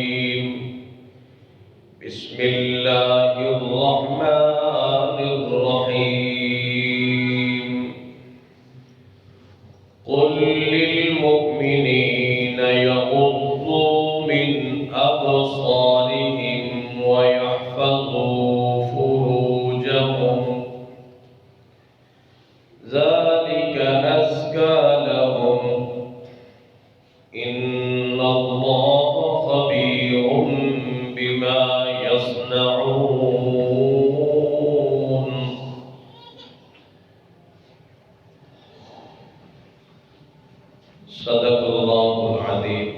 الرجيم بسم الله الرحمن الرحيم قل للمؤمنين يغضوا من أبصارهم ويحفظوا فروجهم ذلك أزكى لهم إن الله خبير بما يصنعون صدق اللہ العظیم۔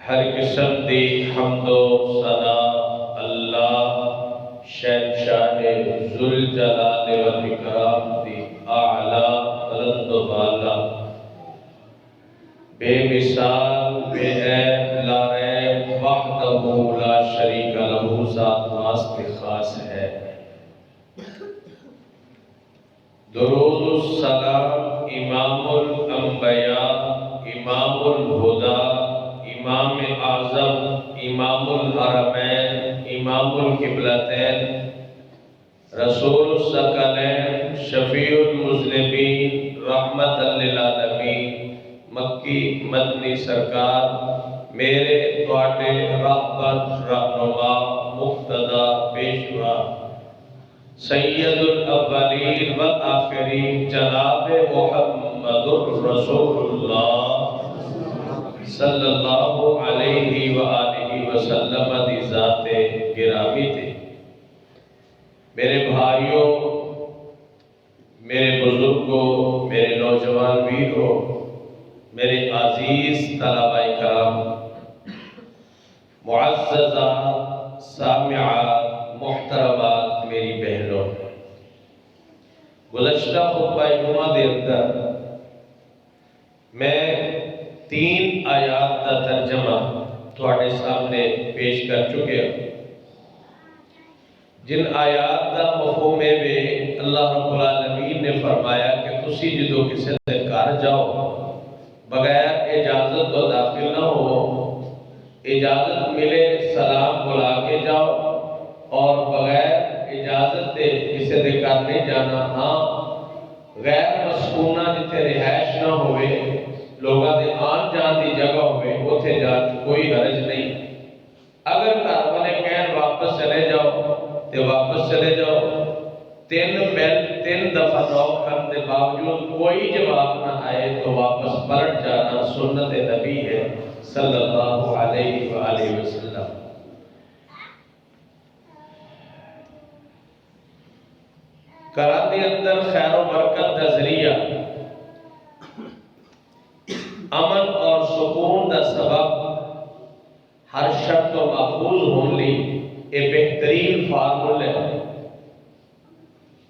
ہر قسم دی حمد و ثنا اللہ شہنشاہ ذوالجلال والاکرام دی اعلیٰ بلند و بالا بے مثال بے عیب لا ریب وحدہ لا شریک لہ ذات واسطے خاص ہے۔ درود السلام امام الانبیاء امام الہدیٰ امام اعظم امام الحرمین امام القبلتین رسول الثقلین شفیع المذنبین رحمت للعالمین مکی مدنی سرکار میرے تواڈے رہبر رہنما مقتدا پیشوا سید الاولین والآخرین جناب محمد رسول اللہ صلی اللہ علیہ وآلہ وسلم دی ذات گرامی تھے۔ میرے بھائیوں، میرے بزرگوں، میرے نوجوان ویروں، میرے عزیز طلبہ کرام، معززات سامعات محترمات، میری بہنوں، گزشتہ خطبہ جمعہ دے اندر میں 3 آیات کا ترجمہ تھوڑے سامنے پیش کر چکے ہیں۔ جن آیات کا مفہوم ہے اللہ رب العالمین نے فرمایا کہ تسی جدو کسی سے گھر جاؤ بغیر اجازت تو داخل نہ ہو، اجازت ملے سلام بلا کے جاؤ، اور بغیر اجازت دے کسی دے گھر نہیں جانا۔ ہاں غیر مسکونہ جتنے رہائش نہ ہوئے، لوگاں دے آن جان دی جگہ ہوئے، اتھے جان کوئی حرج نہیں۔ اگر گھر والے کہیں واپس چلے جاؤ تو واپس چلے جاؤ، 3 دفعہ نوک کرنے کے باوجود کوئی جواب نہ آئے تو واپس پلٹ جانا سنت نبی ہے صلی اللہ علیہ وآلہ وسلم۔ گھراں دے اندر خیر و برکت دا ذریعہ، امن اور سکون دا سبب، ہر شرط و محفوظ ہون لی ایک بہترین فارمولہ ہے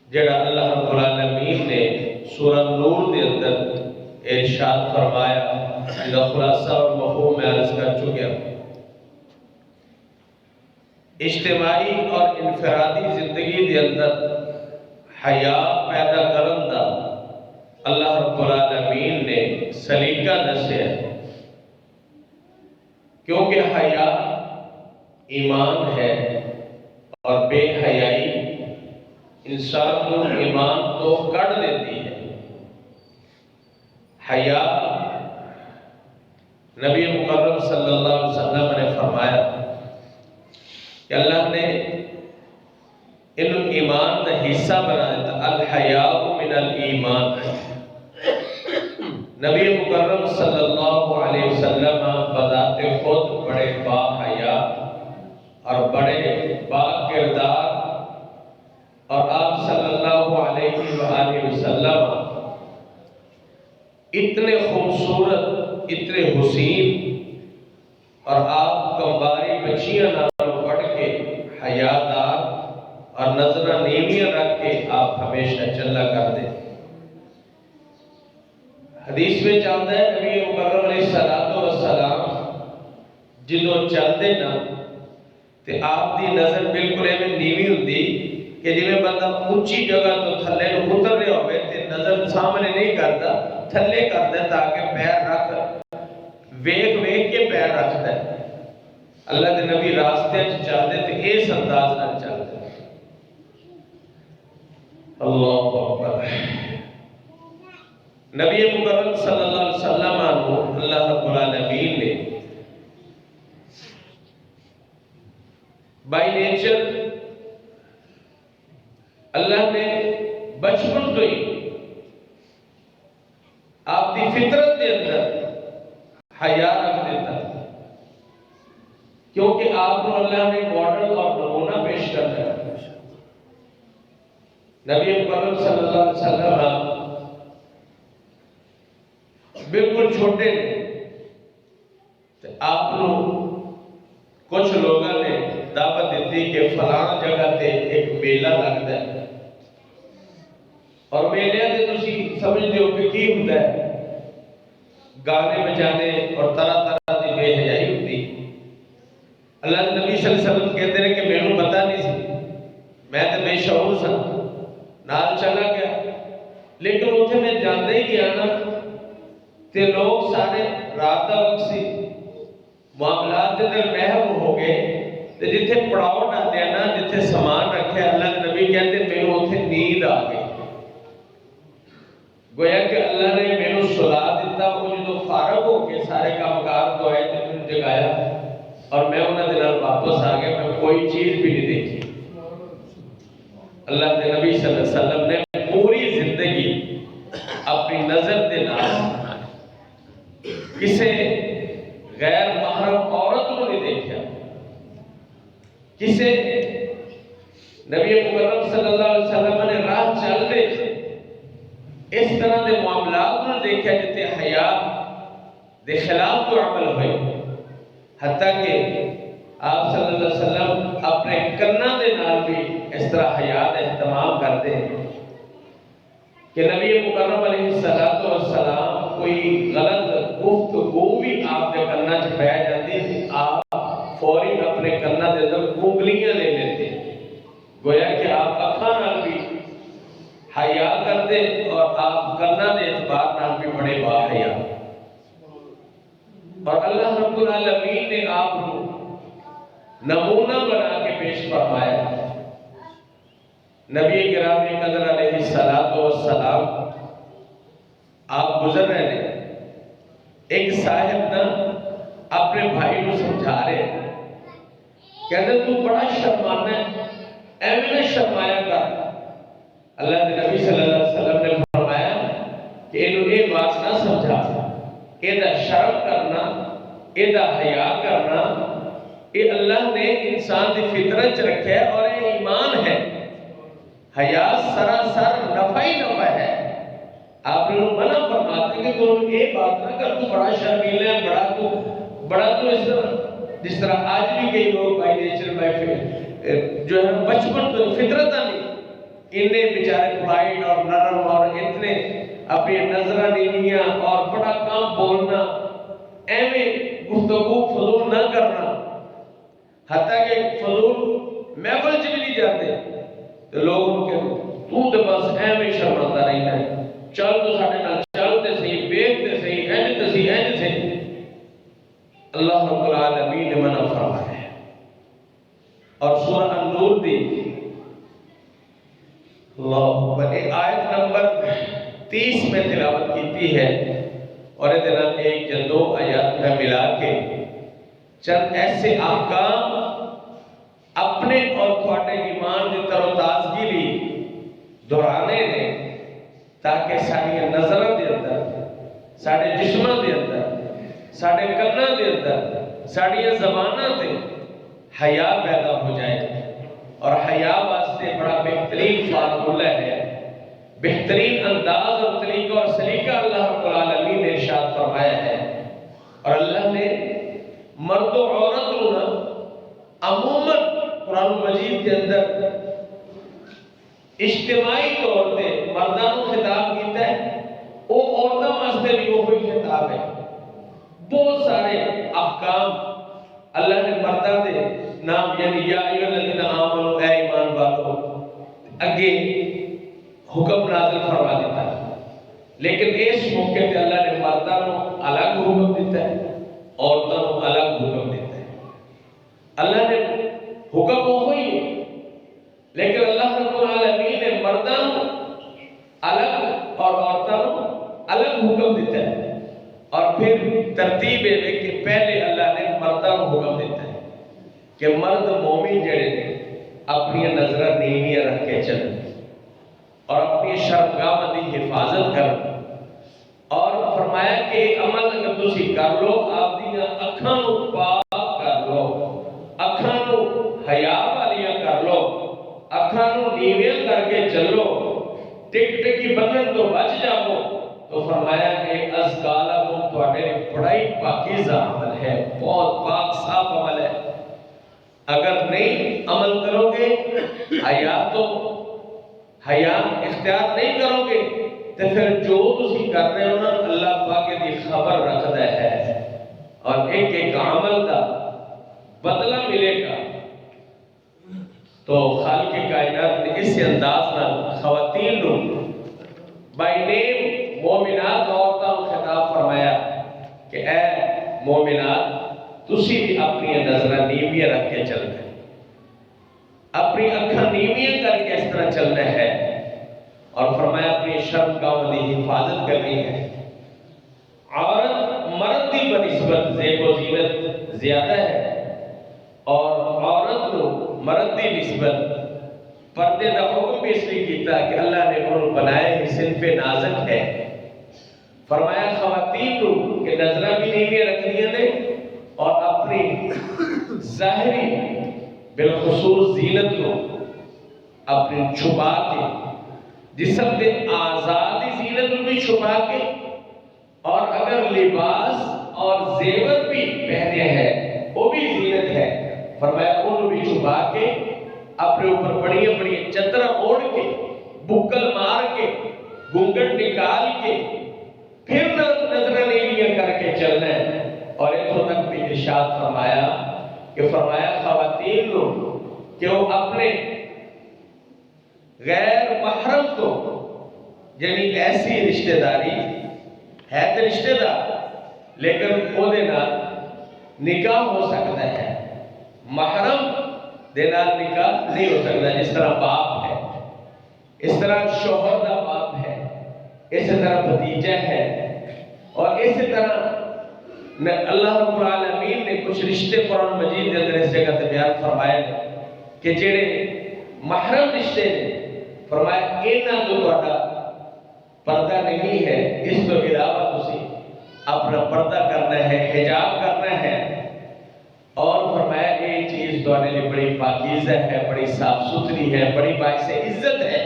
جڑا اللہ رب العالمین نے سورہ نور دے اندر ارشاد فرمایا، جدا خلاصہ اور مفہوم میں عرض کر چکے ہیں۔ اجتماعی اور انفرادی زندگی دے اندر حیا پیدا کرن دا اللہ رب العالمین نے سلیقہ دسیا ہے، کیونکہ حیا ایمان ہے اور بے حیائی انسان کو ایمان تو کڑ دیتی ہے۔ حیا نبی مکرم صلی اللہ علیہ وسلم نے فرمایا کہ اللہ نے ایمان کا حصہ بنا دیتا، الحیاء من الایمان۔ نبی مکرم صلی اللہ علیہ وسلم بذات خود بڑے با حیا اور بڑے با کردار، اور آپ صلی اللہ علیہ وآلہ وسلم اتنے خوبصورت، اتنے حسین، اور آپ کمباری بچیاں نالوں پڑھ کے حیادار اور نظرہ نیمیاں رکھ کے آپ ہمیشہ چلا کر دیں۔ حدیث میں چاہتا ہے نبی مکرم علیہ السلام جدو چلتے نا تے آپ دی نظر بالکل ایویں نیوی ہوندی کہ جویں بندہ اونچی جگہ تو تھلے اتر رہا ہوئے تے نظر سامنے نہیں کرتا، تھلے کرتا تاکہ پیر رکھ پیر رکھتا ہے اللہ کے نبی راستے چلتے تو اس انداز نہ چلتے. اللہ اکبر. نبی مکرم صلی اللہ علیہ وسلم عنہ اللہ رب العالمین نے بائی نیچر اللہ نے بچپن تو ہی آپ کی فطرت کے اندر حیا رکھ دیتا کیونکہ آپ کو اللہ نے ماڈل اور نمونہ پیش کرنا ہے. نبی مکرم صلی اللہ علیہ وسلم بالکل چھوٹے نے آپ کو کچھ لوگوں نے دعوت دیتی کہ فلاں جگہ تے ایک میلہ لگتا ہے اور میلے تے تسی سمجھتے ہو کہ کی ہوتا ہے گانے بجانے اور طرح طرح کی بے حیائی ہوتی. اللہ کے نبی صلی اللہ علیہ وسلم کہتے ہیں کہ میرے پتہ نہیں سی میں تو بے شعور سا نال چلا گیا لیکن اتنے میں جاندے ہی گیا نا تے لوگ سارے رات دا وقت سی معاملات دے اندر محو ہو گئے تے جتھے پڑاؤ ڈالے نا جتھے سامان رکھے اللہ کے نبی کہتے میرے اتنے نیند آ گئی. گویا کہ اللہ نے میرے سلا دیتا وہ جو فارغ ہو کے سارے کام کار کو آئے تے میں جگایا اور میں انہوں نے واپس آ گیا میں کوئی چیز بھی نہیں دیکھی. اللہ کے نبی صلی اللہ علیہ وسلم نے پوری زندگی اپنی نظر دے نال کسے غیر محرم عورت کو نہیں دیکھا کسے نبی مکرم صلی اللہ علیہ وسلم نے راہ چل دے اس طرح دے معاملات کو دیکھا جتے حیا دے خلاف تو عمل ہوئے. حتیٰ کہ آپ صلی اللہ علیہ وسلم اپنے کنہ دے نال بھی اس طرح حیا دا اہتمام کرتے ہیں کہ نبی مکرم علیہ السلام کوئی غلط گفتگو بھی آپ کے کنہ چ پہ جاتی تھی آپ فوری اپنے کنہ دے اندر انگلیاں لے لیتے گویا کہ آپ اکھاں نال بھی حیا کرتے اور آپ کنہ دے اعتبار نال بھی بڑے با حیا. اور اللہ رب العالمین نے آپ کو نمونہ بنا کے پیش فرمایا. نبی کرام قدر علیہ السلام آپ گزر رہے ہیں ایک صاحب نا اپنے بھائی کو سمجھا رہے ہیں کہتے تو بڑا شرمانا ہے ایویں نہ شرمایا کر. اللہ کے نبی صلی اللہ علیہ وسلم نے فرمایا کہ انہوں یہ بات نہ سمجھا یہ شرم کرنا یہ حیا کرنا یہ اللہ نے انسان کی فطرت رکھا ہے اور یہ ایمان ہے. حیا سراسر نفع ہی نفع ہے. آپ نے منع فرماتے کہ تو یہ بات نہ کر تو بڑا شرمیلا ہے بڑا تو اس طرح جس طرح آج بھی کئی لوگ بائی نیچر بائی جو ہے بچپن تو فطرت نہیں انہیں بیچارے فلائٹ اور نرم اور اتنے اپنی نظرہ نیمیاں اور بڑا کام بولنا ایویں گفتگو فضول نہ کرنا حتیٰ کہ فضول محفل چ بھی نہیں جاتے تو لوگ ان کے تو تے بس ایویں شرماتا رہنا ہے چل تو ساڈے نال چلتے صحیح بیٹھتے صحیح اینج سے اللہ رب العالمین نے منع فرمایا ہے. اور سورہ النور دی اللہ آیت نمبر 30 میں تلاوت کی ہے اور ادھر ایک یا دو آیات میں ملا کے چند ایسے احکام اپنے اور تھوڑے ایمان کی تر و تازگی لی دہرانے نے تاکہ ساری نظر دے اندر سارے جسموں دے اندر سارے کناں دے اندر ساری زباناں تے حیا پیدا ہو جائے. اور حیا واسطے بڑا بہترین فارمولہ ہے بہترین انداز اور طریقہ اور سلیقہ اللہ رب العالمین نے ارشاد فرمایا ہے. اور اللہ نے مرد و عورت کو عموماً قرآن مجید کے اندر اجتماعی طور پہ مردوں کو خطاب کیتا ہے وہ عورتوں واسطے بھی وہی خطاب ہے. بہت سارے احکام اللہ نے مردوں دے نام یعنی یا ایھا الذین آمنوا اے ایمان والو اگے حکم نازل فرما دیتا ہے لیکن اس موقع پہ اللہ نے مردوں کو الگ حکم دیتا ہے عورتوں کو پھر ترتیب ہے کہ پہلے اللہ نے مردوں کو حکم دیتا ہے کہ مرد مومن جڑے نے اپنی نظر نیویاں رکھ کے چلیں اور اپنی شرمگاہ دی حفاظت کریں، اور فرمایا کہ عمل اگر تسی کر لو آپ دی اکھاں نو پاک کر لو، اکھاں نو حیا والیاں کر لو، اکھاں نو نیویاں کر کے چلو، ٹک ٹکی بنن تو بچ جاؤ، تو فرمایا کہ ازکالا کو تواڈے بڑا ہی پاکیزہ عمل ہے، بہت پاک صاف عمل ہے۔ اگر نہیں عمل کرو گے، حیا اختیار نہیں کرو گے، تو پھر جو تسی کر رہے ہو نا اللہ پاک دی خبر رکھتا ہے، اور ایک ایک عمل دا بدلہ ملے گا۔ تو خالق کائنات نے اس انداز میں خواتین نو بائی نیم مومنات عورتوں کو خطاب فرمایا کہ اے مومنات تسی بھی اپنی نظر نیویاں رکھ کے چلنا ہے، اپنی اکھاں نیویاں کر کے اس طرح چلنا ہے، اور فرمایا اپنی شرمگاہ دی حفاظت کرنی ہے۔ عورت مرد کی بنسبت زیب و زینت زیادہ ہے، اور عورت کو مرد کی نسبت پردے کا حکم بھی اس لیے کیتا کہ اللہ نے انہوں بنائے ہی صنف نازک ہے۔ فرمایا خواتین کو کہ نظرہ بھی نیویاں رکھنیاں نے، اور اپنی ظاہری بالخصوص زینت کو اپنی چھپا کے، جسم کے آزادی زینت کو بھی چھپا کے، اور اگر لباس اور زیور بھی پہنے ہیں وہ بھی زینت ہے، فرمایا ان بھی چھپا کے، اپنے اوپر بڑی بڑی چادر اوڑھ کے، بکل مار کے، گھونگھٹ نکال کے، پھر نظر نیویاں کر کے چلنا ہے۔ اور اتوں تک بھی ارشاد فرمایا کہ فرمایا خواتین کو کہ وہ اپنے غیر محرم کو، یعنی ایسی رشتہ داری ہے تو رشتہ دار لیکن وہ دے نال نکاح ہو سکتا ہے، محرم دے نال نکاح نہیں ہو سکتا، جس طرح باپ ہے، اس طرح شوہر دا باپ ہے، اسی طرح بھتیجا ہے، اور اسی طرح اللہ رب العالمین نے کچھ رشتے قرآن مجید کے اندر اس جگہ تے بیان فرمائے کہ جڑے محرم رشتے نے، فرمایا انہاں تو تہاڈا پردہ نہیں ہے، اس تو علاوہ تسی اپنا پردہ کرنا ہے، حجاب کرنا ہے، اور فرمایا یہ چیز تہاڈے لیے بڑی پاکیزہ ہے، بڑی صاف ستھری ہے، بڑی باعث عزت ہے۔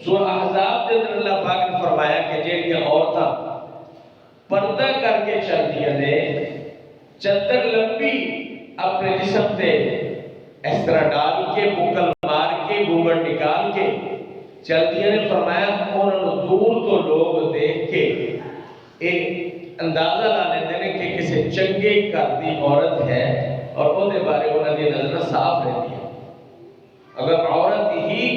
سورہ احزاب کے اندر اللہ پاک نے فرمایا کہ جڑیاں عورتاں پردہ کر کے چلدیاں نے، چادر لمبی اپنے جسم تے اس طرح ڈال کے، بکل مار کے، گھونگھٹ نکال کے چلدیاں نے، فرمایا انہوں نے دور تو لوگ دیکھ کے ایک اندازہ لا لیتے ہیں کہ کسی چنگے گھر دی عورت ہے، اور وہ دے بارے انہوں نے نظر صاف رہتی ہے۔ اگر عورت ہی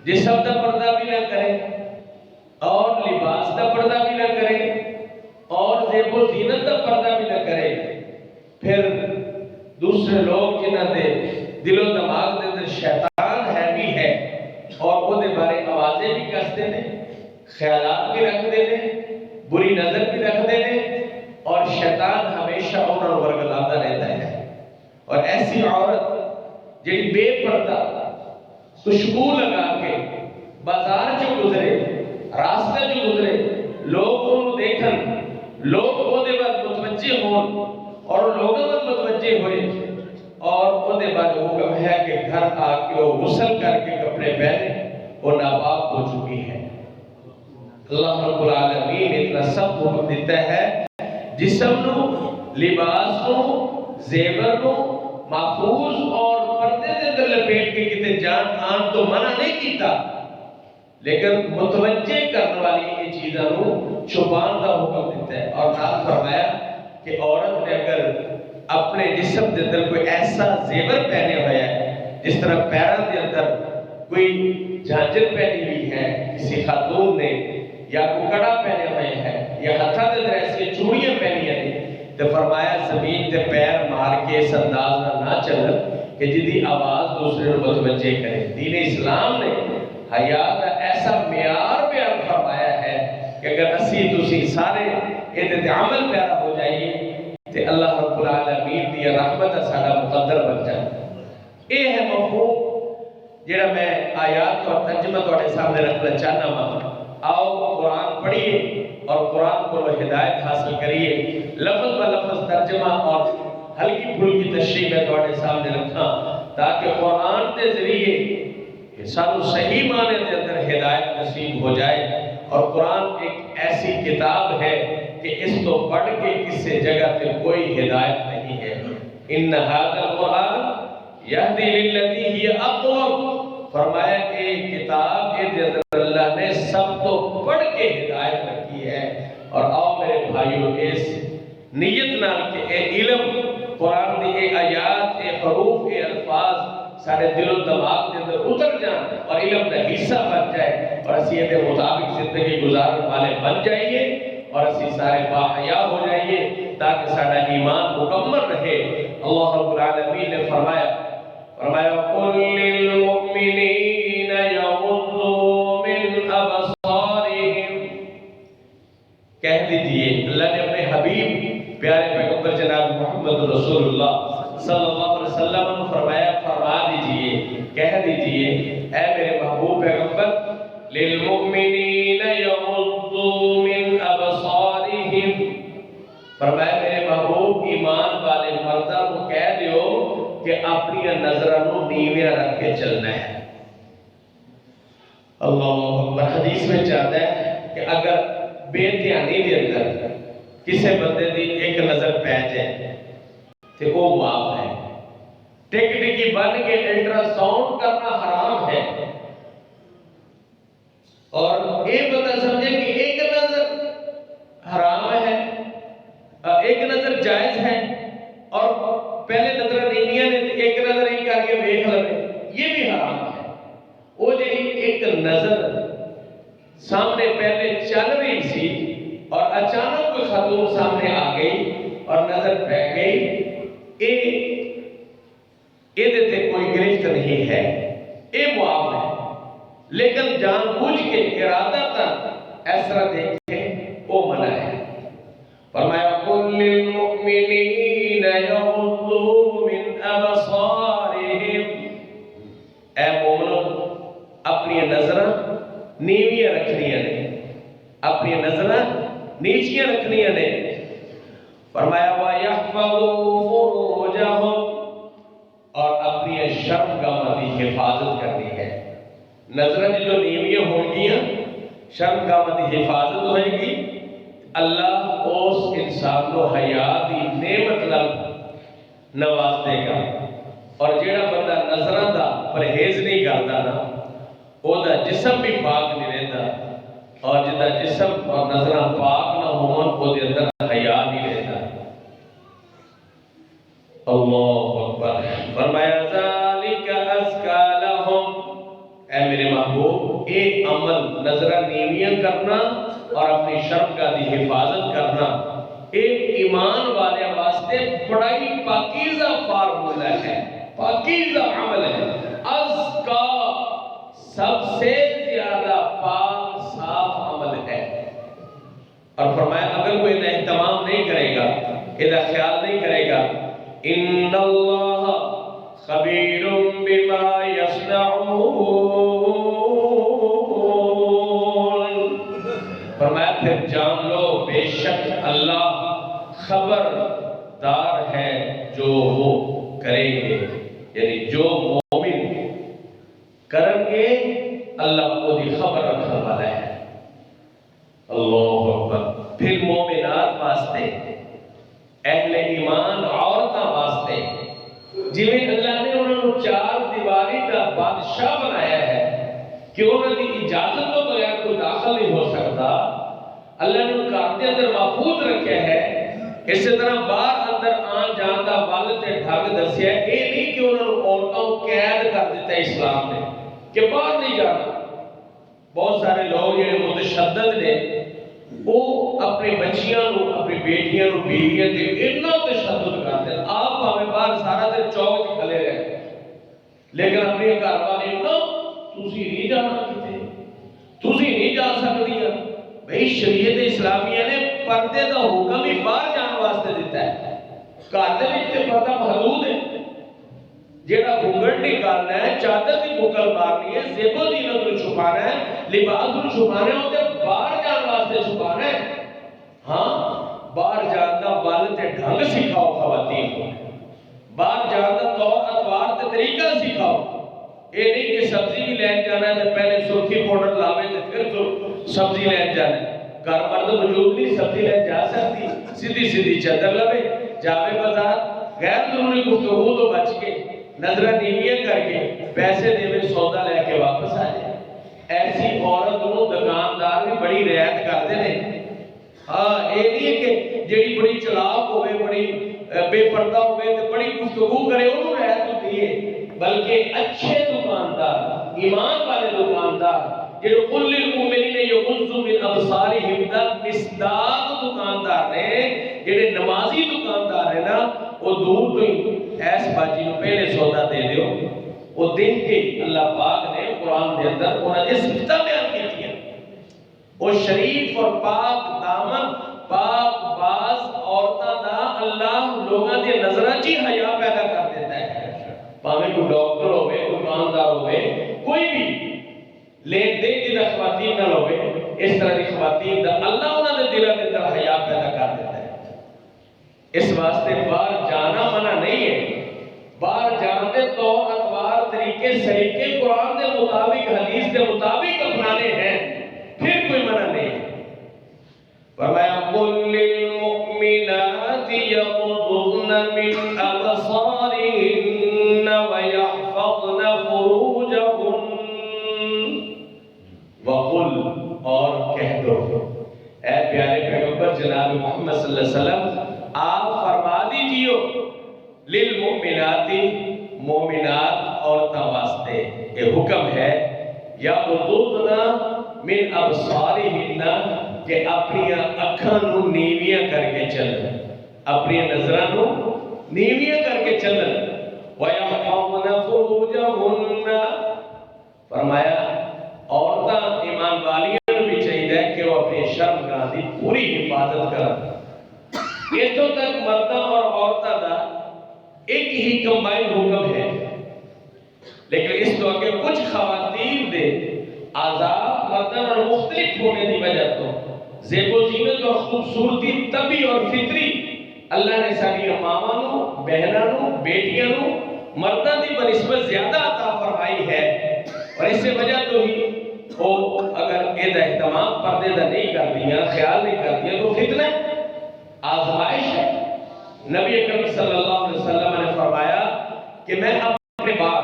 جسم دا پردہ بھی نہ کرے، اور لباس دا پردہ بھی نہ کرے، اور زیب و زینت کا پردہ بھی نہ کرے، پھر دوسرے لوگ جنہاں دے دل و دماغ دے اندر شیطان ہے بھی ہے، اور وہ دے بارے آوازیں بھی کستے نے، خیالات بھی رکھ دے نے، بری نظر بھی رکھ دے نے، اور شیطان ہمیشہ انہوں ورگلاتا رہتا ہے۔ اور ایسی عورت جڑی بے پردہ خوشبو لگا کے بازار جو گزرے، راستہ جو گزرے، لوگ انہوں دیکھن، لوگ وہ دے بعد متوجہ ہون، اور لوگوں میں متوجہ ہوئے، اور وہ دے بعد حکم ہے کہ گھر آ کے وہ غسل کر کے کپڑے پہنے، وہ ناپاک ہو چکی ہے۔ اللہ رب العالمین اتنا سب حکم دیتا ہے، جسم نو، لباس نو، زیور نو محفوظ اور پردے دے اندر لپیٹ کے کتے جان آن تو منع نہیں کیتا، لیکن متوجہ کرنے والی یہ چیزاں نو چھپان کا حکم دیتا ہے۔ اور نال فرمایا کہ عورت نے اگر اپنے جسم کے اندر کوئی ایسا زیور پہنے ہویا ہے، جس طرح پیروں کے اندر کوئی جھانجر پہنی ہوئی ہے کسی خاتون نے، یا کوئی کڑا پہنے ہوئے ہیں، یا ہتھاں دے اندر ایسی چوڑیاں پہنی ہیں، تو فرمایا زمین تے پیر مار کے اس انداز نہ چل کہ جدی آواز دوسرے کو متوجہ کرے۔ دین اسلام نے حیا کا ایسا معیار بیان فرمایا ہے کہ اگر اسی تسی سارے یہ عمل پیارا ہو جائیے تے اللہ رب العالمین دی رحمت ساڈا مقدر بن جائے۔ یہ ہے مفہوم جڑا میں آیات اور ترجمہ تواڈے سامنے رکھنا چاہنا وا۔ آؤ قرآن پڑھیے اور قرآن کو ہدایت حاصل کریے۔ لفظ ب لفظ ترجمہ اور ہلکی پھلکی تشریح میں تواڈے سامنے رکھا تاکہ قرآن کے ذریعے سانو صحیح معنی کے اندر ہدایت نصیب ہو جائے۔ اور قرآن ایک ایسی کتاب ہے کہ اس کو پڑھ کے کسی جگہ پہ کوئی ہدایت نہیں ہے۔ ان ھذا القرآن یہدی للتی ہی اقوم، فرمایا کہ کتاب یہ اللہ نے سب کو پڑھ کے ہدایت رکھی ہے۔ اور آؤ میرے بھائیوں اس نیت نال کہ اے علم قرآن دی اے آیات اے حروف اے الفاظ سارے دل و دماغ کے اندر اتر جائیں اور علم کا حصہ بن جائے اور اسی کے مطابق زندگی گزارنے والے بن جائیے اور اسی سارے باحیا ہو جائیے تاکہ سارا ایمان مکمل رہے۔ اللہ رب العالمین نے فرمایا قُلْ لِلْمُؤْمِنِينَ يَغُضُّوا مِنْ أَبْصَارِهِمْ، کہہ دیجئے اللہ نے اپنے حبیب پیارے پیغمبر جناب محمد رسول اللہ صلی اللہ علیہ وسلم نے فرمایا، فرما دیجئے، کہہ دیجئے اے میرے محبوب پیغمبر، لِلْمُؤْمِنِينَ يَغُضُّوا مِنْ أَبْصَارِهِمْ، فرمایا میرے محبوب ایمان والے مردہ کو کہہ دیو کہ اپنی نظروں نیویاں رکھ کے چلنا ہے۔ اللہ اکبر۔ حدیث میں چاہتا ہے کہ اگر بے دھیانی دے اندر کسی بندے دی ایک نظر پہ جائے تو وہ معاف ہے۔ ٹک ٹکی بن کے الٹرا ساؤنڈ کرنا حرام ہے، اور یہ بندہ سمجھے کہ ایک نظر حرام ہے، ایک نظر جائز ہے، اور پہلے نظر نیویاں نے ایک نظر ہی کر کے دیکھ لے، یہ بھی حرام ہے۔ وہ جو ایک نظر سامنے پہلے چل رہی سی اور اچانک کوئی خاتون سامنے آ گئی اور نظر پہ گئی، یہ دیتے کوئی گرفت نہیں ہے، یہ معاف ہے۔ لیکن جان بوجھ کے ارادہ تک اس طرح دیکھے وہ منع ہے۔ فرمایا قُلْ لِلْمُؤْمِنِينَ يَغُضُّوا مِنْ أَبْصَارِهِمْ، اے مومنو اپنی نظریں نیویاں رکھنیاں نے، اپنی نظریں نیچیاں رکھنیاں نے۔ فرمایا وَيَحْفَظُوا فُرُوجَهُمْ، اور اپنی شرمگاہوں کی حفاظت کرنی ہے۔ نظریں جو نیویاں ہوں گیاں، شرمگاہوں کی حفاظت ہوئے گی، اللہ اس انسان کو حیا دی نعمت نال نواز دے گا۔ اور جیڑا بندہ نظراں دا پرہیز نہیں کرتا نا، او دا جسم بھی پاک نہیں رہتا، اور جدا جسم اور نظراں پاک نہ ہون او دے اندر حیا نہیں رہتا۔ اللہ اکبر۔ فرمایا ذالک ازکا لہم، اے میرے محبوب ایک عمل نظرہ نیویاں کرنا اور اپنی شرمگاہ دی حفاظت کرنا ایک ایمان والے واسطے بڑا ہی پاکیزہ فارمولہ ہے، پاکیزہ عمل ہے۔ ازکا سب سے زیادہ پاک صاف عمل ہے۔ اور فرمایا اگر کوئی انہیں اہتمام نہیں کرے گا، انہیں خیال نہیں کرے گا، ان اللہ خبیر بما یصنعون، فرمایا پھر جان لو بے شک اللہ خبردار ہے جو وہ کریں گے، یعنی جو مومن کریں گے اللہ کو دی خبر رکھنے والا ہے۔ اللہ اکبر۔ پھر مومنات واسطے، اہل ایمان عورتاں واسطے، جنہیں اللہ نے انہوں نے چار دیواری کا بادشاہ بنایا ہے کہ انہوں نے اجازت تو بغیر کوئی داخل نہیں ہو سکتا، اللہ نے ان کا اپنے اندر محفوظ رکھے ہے۔ اسی طرح باہر اندر آن جان دا والد ڈھگ دسیا ہے، یہ نہیں کہ انہوں نے عورتوں کو قید کر دیتا ہے اسلام نے کہ باہر نہیں جانا۔ بہت سارے لوگ یہ متشدد نے، وہ اپنے بچیاں نو، اپنی بیٹیاں نو، بیویاں تے اتنا تشدد کرتے ہیں، آپ ہمیں باہر سارا دن چوک تے کھلے رہے، لیکن اپنے گھر والے نو تسی نہیں جانا کتے، تسی نہیں جا سکتی ہیں، بھئی شریعت اسلامیہ نے پردے دا حکم ہی باہر جان واسطے دیتا ہے. گھر دے وچ تے پردہ محدود ہے. جیڑا گھونگھٹ نکالنا ہے، چادر دی بکل مارنی ہے، زیب و زینت کو چھپانا ہے، لباس کو چھپانا ہے، اسے باہر جان واسطے چھپانا ہے. ہاں باہر جان دا ول تے ڈھنگ سکھاؤ خواتین کو، باہر جان دا طور اطوار تے طریقہ سکھاؤ. یہ نہیں کہ سبزی بھی لین جانا ہے تو پہلے سرخی پاؤڈر لاوے تو پھر سبزی لین جانا ہے. گھر مرد موجود نہیں، سبزی لین جا سکتی، سیدھی سیدھی چادر لوے جاوے بازار، غیر ضروری گفتگو تو بچ کے نظرہ نیویاں کر کے پیسے دے میں سودا لے کے واپس آ جائے. ایسی عورت کو دکاندار بھی بڑی رعایت کرتے ہیں. ہاں یہ نہیں ہے کہ جڑی بڑی چلاک ہوئے، بڑی بے پردہ ہوئے تو بڑی گفتگو کرے انہوں رعایت ہوتی ہے، بلکہ اچھے دکاندار، ایمان والے دکاندار جڑے قل للمؤمنین یغضوا من ابصارہم دا مصداق دکاندار نے، جڑے نمازی دکاندار ہیں نا، وہ دور تو ہی ایس باجی نو پہلے سودا دے دیو. وہ دیکھ کے اللہ پاک نے قرآن دے اندر انہاں نے صفتاں بیان کی ہیں. وہ شریف اور پاک دامن پاک باز عورتاں دا اللہ لوگاں دی نظراں چ حیا پیدا کر دیتا ہے. پاویں کوئی ڈاکٹر ہوئے، دکاندار ہوئے، کوئی بھی لین دین دی خواتین نال ہوئے، اس طرح دی خواتین دا اللہ انہاں دے دلاں دے اندر حیا پیدا کر دیتا ہے. اس واسطے باہر جانا منع نہیں ہے. باہر جانے طور اطوار طریقے سلیقے قرآن دے مطابق حدیث دے مطابق اپنانے ہیں، پھر کوئی منع نہیں ہے. فرمایا قل للمؤمنات یغضضن من ابصارهن ویحفظن فروجهن. وقل اور کہہ دو اے پیارے پیغمبر جناب محمد صلی اللہ علیہ وسلم، آپ فرما دیجئے للمؤمنات مومنات عورتوں واسطے یہ حکم ہے، یغضضن من ابصارهن کہ اپنی اکھاں نو نیویاں کر کے چلن، اپنی نظراں نو نیویاں کر کے چلن. وَيَحْفَظْنَ فُرُوجَهُنَّ فرمایا عورتاں ایمان والیاں نو بھی چاہیے کہ وہ اپنی شرمگاہ دی پوری حفاظت کرن. اتوں تک مرداں اور عورتاں دا ایک ہی کمبائن حکم ہے، لیکن اس تو آگے کچھ خواتین دے آزاد مرداں اور مختلف ہونے دی وجہ تو زیب و زینت اور خوبصورتی طبی اور فطری اللہ نے ساری ماواں نو، بہناں نو، بیٹیاں نو مرداں دی بنسبت زیادہ عطا فرمائی ہے. اور اس سے وجہ تو ہی وہ اگر یہ اہتمام پردے دا نہیں کر دیا، خیال نہیں کر دیا تو فتنہ آزمائش ہے. نبی اکرم صلی اللہ علیہ وسلم نے فرمایا کہ میں اپنے بعد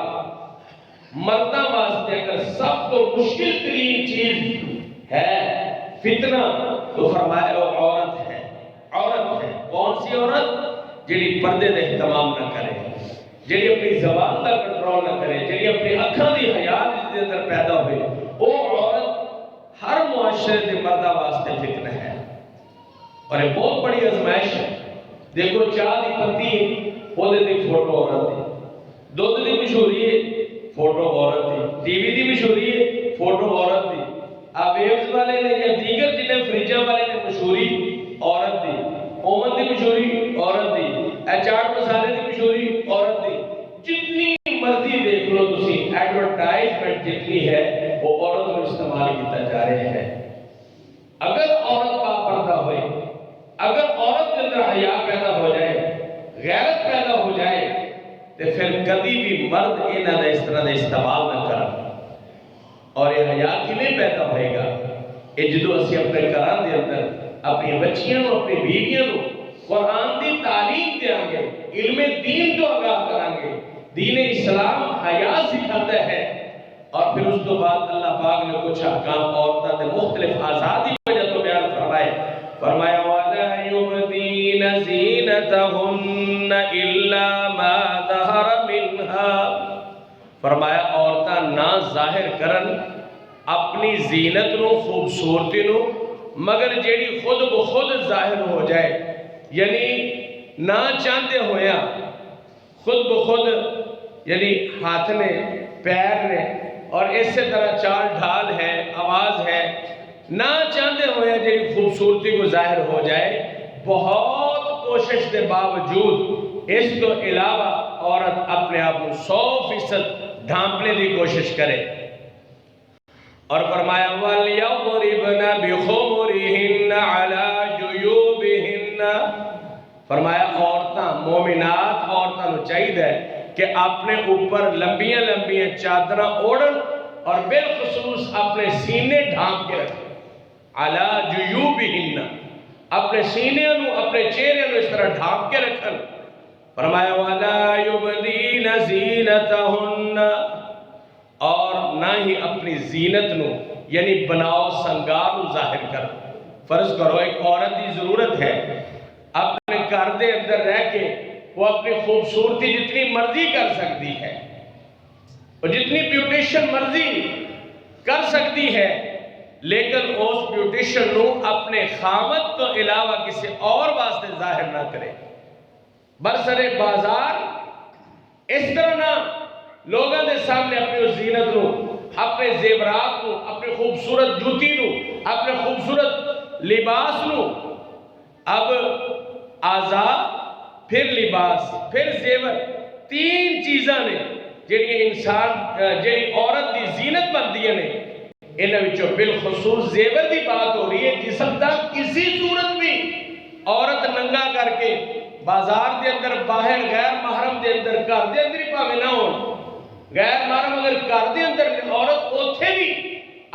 مرداں واسطے اگر سب تو مشکل ترین چیز ہے فتنہ تو فرمایا وہ عورت ہے. عورت ہے کون سی عورت؟ جڑی پردے دا اہتمام نہ کرے، جڑی اپنی زبان کا کنٹرول نہ کرے، جڑی اپنی اکھاں دی حیا دے اندر پیدا ہوئے، وہ عورت ہر معاشرے دے مرداں واسطے فتنہ ہے. اور یہ بہت بڑی آزمائش ہے. دیکھو چاہ دی پتی وہ دی فوٹو عورت دی، دودھ دی مشہوری ہے فوٹو عورت دی، ٹی وی دی مشہوری ہے فوٹو عورت دی، ویبز والے نے یا دیگر جنہیں فریجاں والے نے مشہوری عورت دی، اوون دی مشہوری عورت دی، چاٹ مسالے دی مشہوری عورت دی. جتنی مرضی دیکھ لو تسی ایڈورٹائزمنٹ جتنی ہے وہ عورت کو استعمال کیتا جا رہے ہیں. اگر عورت پاپردہ ہوئے، اگر عورت کے اندر حیا پیدا ہو جائے، غیرت پیدا ہو جائے، تو پھر کبھی بھی مرد انہاں دا اس طرح دا استعمال نہ کرا. اور یہ حیا کیویں پیدا ہوئے گا؟ یہ جدو اسی اپنے گھراں دے اندر اپنی بچیاں نو، اپنی بیویاں نو قرآن دی تعلیم دیاں گے، علم دین تو آگاہ کریں گے. دین اسلام حیا سکھاتا ہے. اور پھر اس تو بعد اللہ پاک نے کچھ احکام عورتوں کے مختلف آزادی وجہ تو بیان فرمائے. فرمایا وَلَا يُبْدِينَ زِينَتَهُنَّ إِلَّا مَا ظَهَرَ مِنْهَا. فرمایا عورتاں نہ ظاہر کرن اپنی زینت نو، خوبصورتی نو، مگر جیڑی خود بخود ظاہر ہو جائے، یعنی نہ چاہتے ہویا خود بخود، یعنی ہاتھ نے، پیر نے، اور اسی طرح چال ڈھال ہے، آواز ہے، نہ چاہتے ہوئے جی خوبصورتی کو ظاہر ہو جائے، بہت کوشش کے باوجود اس کو علاوہ عورت اپنے آپ کو 100% ڈھانپنے کی کوشش کرے۔ اور فرمایا وَلْيَضْرِبْنَ بِخُمُرِهِنَّ عَلَى جُيُوبِهِنَّ، فرمایا عورتاں مومنات عورتوں چاہیے کہ اپنے اوپر لمبیاں لمبیاں چادریں اوڑھن اور بالخصوص اپنے سینے ڈھانپ کے رکھیں۔ عَلَى جُيُوبِهِنَّ، اپنے سینے نو اپنے چہرے نو اس طرح ڈھانپ کے رکھن۔ فرمایا وَلَا يُبْدِينَ زِينَتَهُنَّ، اور نہ ہی اپنی زینت نو یعنی بناؤ سنگار نو ظاہر کر۔ فرض کرو ایک عورت کی ضرورت ہے اپنے گھر دے اندر رہ کے وہ اپنی خوبصورتی جتنی مرضی کر سکتی ہے اور جتنی بیوٹیشن مرضی کر سکتی ہے، لیکن اس بیوٹیشن نو اپنے خامد تو علاوہ کسی اور واسطے ظاہر نہ کرے۔ برسر بازار اس طرح نہ لوگوں کے سامنے اپنی زینت نو، اپنے زیورات نو، اپنی خوبصورت جوتی نو، اپنے خوبصورت لباس نو، اب اعضا پھر لباس پھر زیور، تین چیزاں نے جڑی انسان جڑی عورت دی زینت بنتی نے، انہاں وچوں بالخصوص زیور دی بات ہو رہی ہے۔ جسم دا کسی صورت بھی عورت ننگا کر کے بازار دے اندر باہر غیر محرم دے اندر گھر دے اندر ہی پاوے نہ ہو، غیر محرم اگر گھر دے اندر عورت اوتھے بھی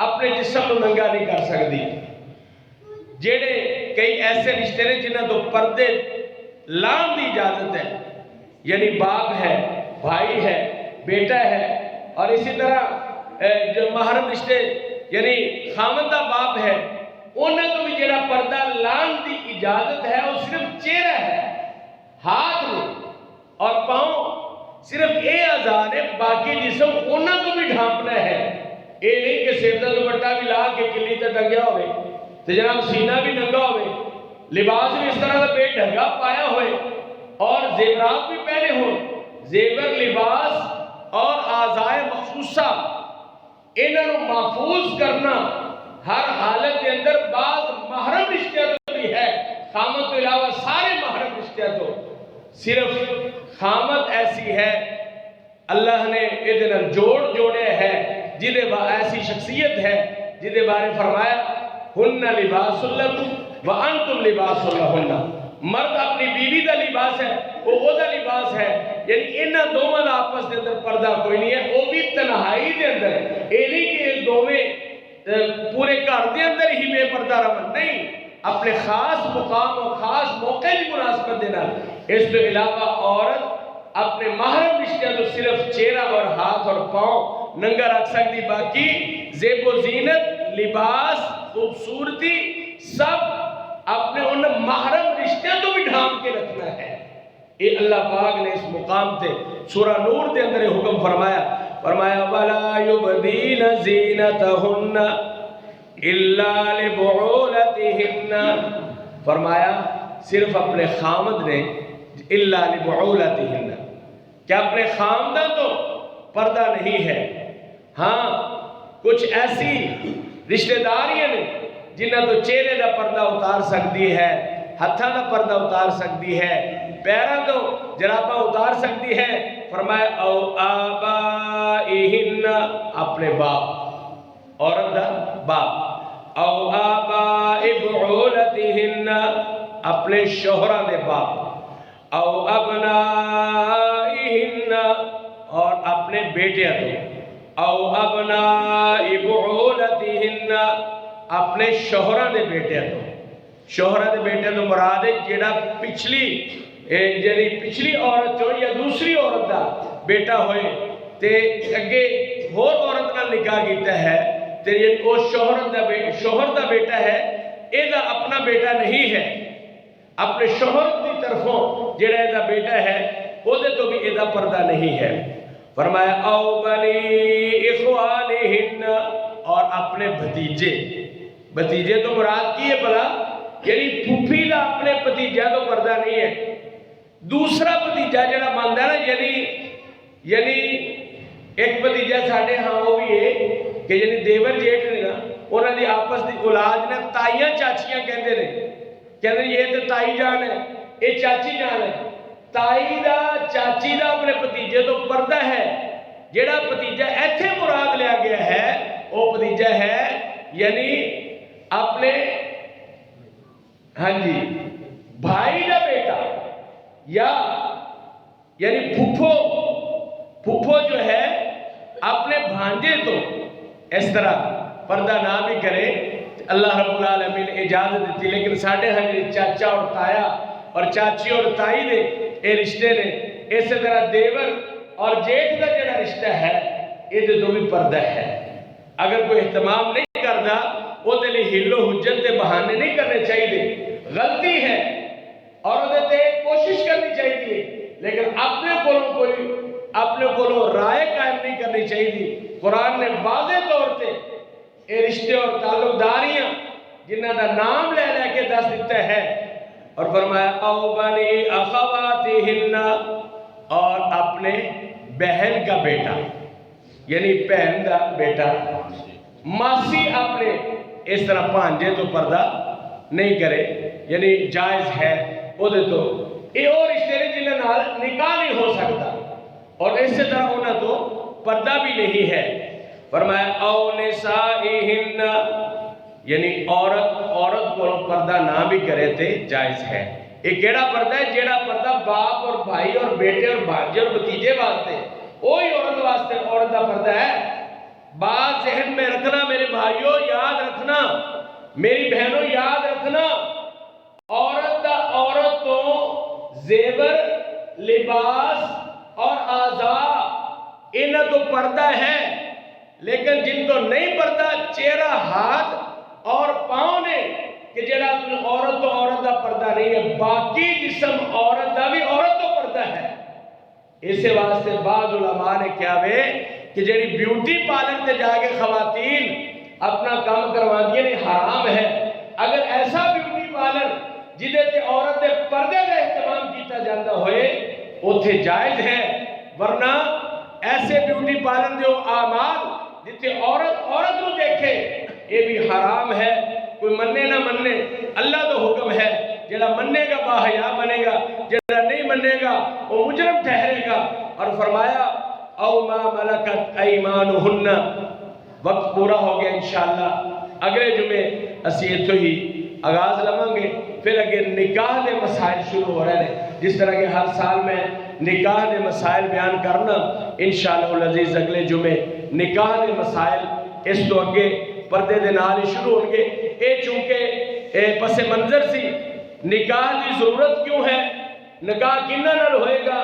اپنے جسم نو ننگا نہیں کر سکتی۔ جڑے کئی ایسے رشتے نے جنہاں تو پردے لان دی اجازت ہے، یعنی باپ ہے، بھائی ہے، بیٹا ہے، اور اسی طرح جو محرم رشتے یعنی خامد دا باپ ہے، انہاں کو بھی جڑا پردہ لان دی اجازت ہے وہ صرف چہرہ ہے، ہاتھ نہیں اور پاؤں، صرف اے اعضاء نے، باقی جسم انہاں کو بھی ڈھانپنا ہے۔ اے نہیں کہ سر دا دوپٹہ بھی لا کے کلی تے ٹنگیا ہوئے تو جناب سینہ بھی ننگا ہوئے، لباس بھی اس طرح کا بے ڈھنگا پایا ہوئے اور زیورات بھی پہنے ہو۔ زیور، لباس اور اعضاء مخصوصہ انہاں نو محفوظ کرنا ہر حالت کے اندر بعض محرم رشتہ تو بھی ہے، خامد کے علاوہ سارے محرم رشتہ تو، صرف خامد ایسی ہے اللہ نے ادھر جوڑے ہے جدے ایسی شخصیت ہے جدے بارے فرمایا ہن لباس لکم وانتم لباس لہن، مرد اپنی بیوی دا لباس ہے، وہ دا لباس ہے، یعنی انہاں دوواں دا آپس دے اندر پردہ کوئی نہیں ہے، وہ بھی تنہائی دے اندر، اے نہیں کہ دوویں پورے گھر دے اندر ہی بے پردہ رہن، نہیں، اپنے خاص مقام اور خاص موقع کی مناسبت دینا۔ اس کے علاوہ عورت اپنے محرم رشتہ تو صرف چہرہ اور ہاتھ اور پاؤں ننگا رکھ سکتی، باقی زیب و زینت، لباس، خوبصورتی سب اپنے ان محرم رشتہ تو بھی ڈھانپ کے رکھنا ہے۔ یہ اللہ پاک نے اس مقام تے سورہ نور دے اندر حکم فرمایا وَلَا يُبْدِينَ زِينَتَهُنَّ إِلَّا لِبُعُولَتِهِنَّ، فرمایا صرف اپنے خامد نے إِلَّا لِبُعُولَتِهِنَّ، کیا اپنے خامدہ تو پردہ نہیں ہے، ہاں کچھ ایسی رشتہ داریاں نے جنہاں تو چہرے دا پردہ اتار سکتی ہے، ہتھاں دا پردہ اتار سکتی ہے، پیراں تو جراباں اتار سکتی ہے۔ فرمایا او آبائہن، اپنے باپ، عورت دا باپ، او آبائی بعولتہن، اپنے شوہراں دے باپ، او ابنائہن، اور اپنے بیٹیاں تو، او ابنائی بعولتہن، اپنے شوہراں دے بیٹیاں تو، شوہراں دے بیٹیاں تو مراد ہے جیڑا پچھلی عورت جو یا دوسری عورت دا بیٹا ہوئے تے اگے اور عورت کا نکاح کیتا ہے تے یہ وہ شوہر دا بیٹا ہے، اے دا اپنا بیٹا نہیں ہے، اپنے شوہر دی طرفوں جیڑا اے دا بیٹا ہے وہ دے تو بھی اے دا پردہ نہیں ہے۔ فرمایا او بنی اخوانہن، اور اپنے بھتیجے تو مراد کی ہے بھلا، یعنی پھوپھی دا اپنے بھتیجا تو پردہ نہیں ہے، دوسرا بھتیجا جڑا بنتا ہے نا، یعنی ایک بھتیجا ساڈے ہاں وہ بھی ہے کہ یعنی دیور جیٹھ نے نا، انہوں نے آپس دی اولاد نے تائیاں چاچیاں کہندے نے یہ تو تائی جان ہے، یہ چاچی جان ہے. تائی دا چاچی دا اپنے بھتیجے تو پردہ ہے. جیڑا بھتیجا ایتھے مراد لیا گیا ہے وہ بھتیجا ہے یعنی اپنے ہاں جی بھائی دا بیٹا، یا یعنی پھپھو جو ہے اپنے بھانجے تو اس طرح پردہ نہ بھی کرے. اللہ رب العالمین نے اجازت دیتی. لیکن ساڑھے ہاں جی چاچا اور تایا اور چاچی اور تائی دے اے رشتے نے. اسی طرح دیور اور جیٹھ کا جڑا رشتہ ہے یہ دو بھی پردہ ہے. اگر کوئی اہتمام نہیں کرتا وہ دے لئے ہل و حجت دے بہانے نہیں کرنے چاہیے. غلطی ہے اور وہ دے کوشش کرنی چاہیے، لیکن اپنے کولوں رائے قائم نہیں کرنی چاہیے. قرآن نے واضح طور پہ اے رشتے اور تعلق داریاں جنہ دا نام لے لے کے دس دیتا ہے اور فرمایا او بنی اخواتہن، اور اپنے بہن کا بیٹا یعنی بہن کا بیٹا. ماسی اپنے اس طرح بھانجے تو پردہ نہیں کرے یعنی جائز ہے وہ دے تو یہ اور رشتے نے جنہیں نال نکاح نہیں ہو سکتا اور اسی طرح انہیں تو پردہ بھی نہیں ہے. فرمایا او نسائہن یعنی عورت کو پردہ نہ بھی کرے تے جائز ہے. یہ کیڑا پردہ ہے؟ جیڑا پردہ باپ اور بھائی اور بیٹے اور بھانجے اور بھتیجے واسطے، وہی عورت واسطے عورت کا پردہ ہے. بات ذہن میں رکھنا میرے بھائیوں، یاد رکھنا میری بہنوں، یاد رکھنا عورت تو زیور، لباس اور اعضاء انہیں تو پردہ ہے، لیکن جن کو نہیں پردہ چہرہ، ہاتھ اور پاؤں نے کہ جڑا عورت تو عورت کا پردہ نہیں ہے. باقی جسم عورت کا بھی عورت تو پردہ ہے. اسے واسطے بعض علماء نے کیا وے کہ جڑی بیوٹی پارلر تے جا کے خواتین اپنا کام کروا دیے نے حرام ہے. اگر ایسا بیوٹی پارلر جدے تے عورت دے پردے کا اہتمام کیتا جاتا ہوئے اوتھے جائز ہے، ورنہ ایسے بیوٹی پارلر دے اعمال جتے عورت کو دیکھے یہ بھی حرام ہے. کوئی مننے نہ مننے، اللہ تو حکم ہے. جڑا مننے گا باحیا بنے گا، جڑا نہیں مننے گا وہ مجرم ٹھہرے گا. اور فرمایا او ما ملکت ایمانہن. وقت پورا ہو گیا. انشاءاللہ اگلے جمعے اسی اتھو ہی آغاز لمیں گے. پھر اگر نکاح دے مسائل شروع ہو رہے ہیں، جس طرح کہ ہر سال میں نکاح دے مسائل بیان کرنا انشاءاللہ العزیز اگلے جمعے نکاح دے مسائل اس تو اگے پردے دے نال شروع ہوں گے. اے چونکہ پس منظر سی نکاح دی ضرورت کیوں ہے، نکاح کنہ نال ہوئے گا،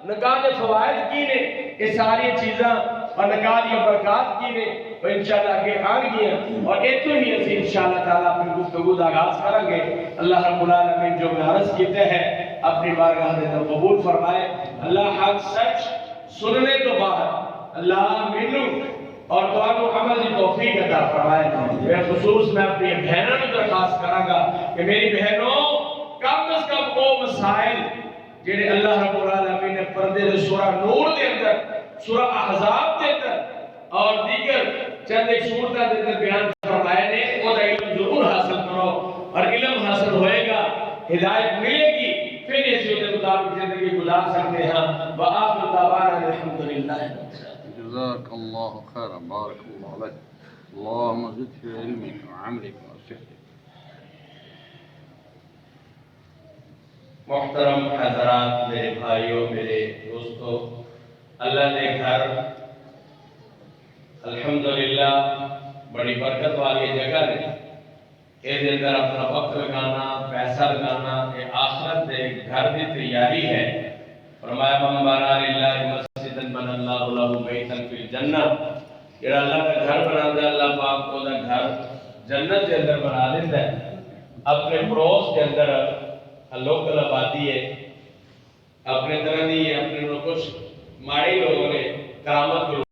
نکاح کے فوائد کی نے، یہ ساری چیزاں اور نکاح کی برکات کی نے وہ انشاءاللہ آگے آن گیا. اور ایتو ہی اسی انشاءاللہ تعالیٰ اپنی گفتگو دا آغاز کریں گے. اللہ رب العالمین جو میں عرض کیتے ہیں اپنی بارگاہ دے قبول فرمائے. اللہ حق سچ سننے تو بعد اللہ منو اور تو عمل کی توفیق عطا فرمائے. میں خصوص میں اپنی بہنوں کو درخواست کراں گا کہ میری بہنوں کم از کم وہ مسائل جنہیں اللہ رب العالمین نے پردے دے سورہ نور دے اندر، سورہ احزاب دے اندر اور دیگر چند ایک سورتہ دے اندر بیان فرمائے نے، وہ علم ضرور حاصل کرو. اور علم حاصل ہوئے گا، ہدایت ملے گی، پھر اس کے مطابق زندگی گزار سکتے ہیں. وآخر دعوانا الحمدللہ. جزاك الله خيرا، بارك الله لك، اللهم زد في علمك وعملك وصحتك. محترم حضرات، میرے بھائیوں، میرے دوستوں، اللہ نے گھر الحمدللہ بڑی برکت والی جگہ ہے. اس اندر اپنا وقت لگانا، پیسہ لگانا، یہ آخرت دے گھر دی تیاری ہے. فرمایا من بنا للہ مسجدا بنى اللہ لہ بیتا فی الجنہ. جڑا اللہ کا گھر بنا دے اللہ پاک کو دا گھر جنت کے اندر بنا دیتا ہے. اپنے پڑوس کے اندر لوکل آبادی ہے، اپنے طرح دی اپنے کچھ ماڑی لوگوں نے کرامت